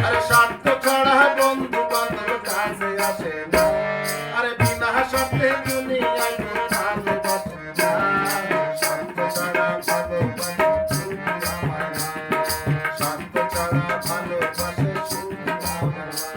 আরে স্বার্থ ছাড়া বন্ধু বান্ধব কাছে আসে না, আরে বিনা স্বার্থে দুনিয়ায় কেউ ভালোবাসে না। স্বার্থ ছাড়া ভালোবাসে শুধু আমার মা, স্বার্থ ছাড়া ভালোবাসে শুধু আমার মা।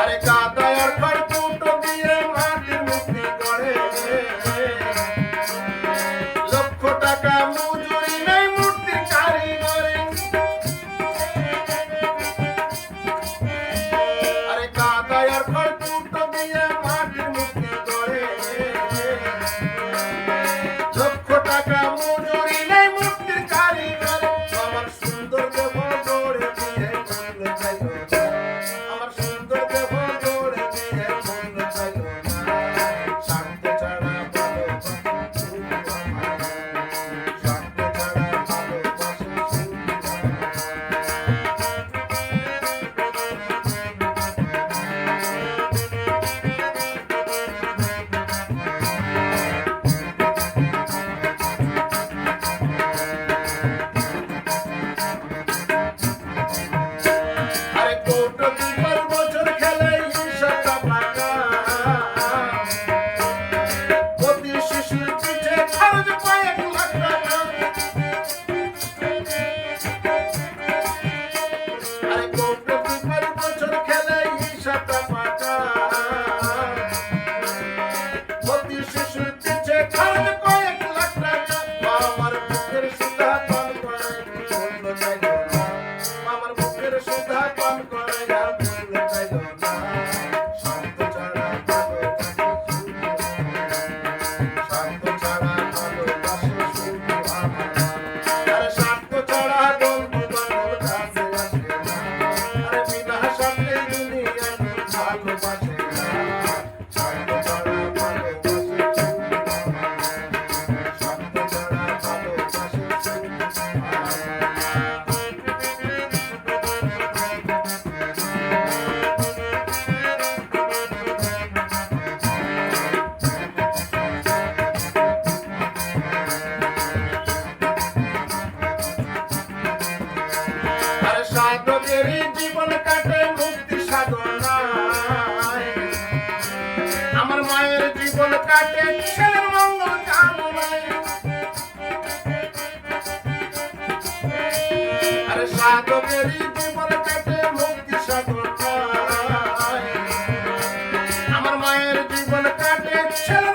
আরে কাদার খড় কুটো দিয়ে মাটির মূর্তি গড়ে, লক্ষ টাকা মজুরি নেই মূর্তির কারিগরে। আরে কাদার খড় কুটো দিয়ে মাটির মূর্তি গড়ে, লক্ষ টাকা মজুরি নেই মূর্তির কারিগরে। আমার সুন্দর দেহ গড়ে দিয়ে মূল্য চাইল না, আমার সুন্দর দেহ গড়ে দিয়ে মূল্য চাইল না। স্বার্থ ছাড়া ভালোবাসে শুধু আমার মা, স্বার্থ ছাড়া ভালোবাসে শুধু আমার মা। আরে কোটি দুবার বছর খেলে হিসাবটা পাকা, প্রতি শিশুর পিছে খরচ কয়েক লাখ টাকা। আরে কোটি দুবার বছর খেলে হিসাবটা পাকা, প্রতি শিশুর পিছে খরচ কয়েক লাখ টাকা। আমার বুকের সুধা পান করে মূল্য চাইল না, আমার বুকের সুধা পান করে মূল্য চাইল না। স্বার্থ ছাড়া ভালোবাসে শুধু আমার মা, স্বার্থ ছাড়া ভালোবাসে শুধু আমার মা। আরে স্বার্থ ছাড়া বন্ধু বান্ধব কাছে আসে না, আরে বিনা স্বার্থে দুনিয়ায় কেউ ভালোবাসে না। স্বার্থ ছাড়া ভালোবাসে শুধু আমার মা, স্বার্থ ছাড়া ভালোবাসে শুধু আরে সাধকেরই জীবন কাটে মুক্তি সাধনায়, আমার মায়ের জীবন কাটে ছেলের মঙ্গল কামনায়। আরে সাধকেরই জীবন কাটে মুক্তি সাধনায়, আমার মায়ের জীবন কাটে ছেলের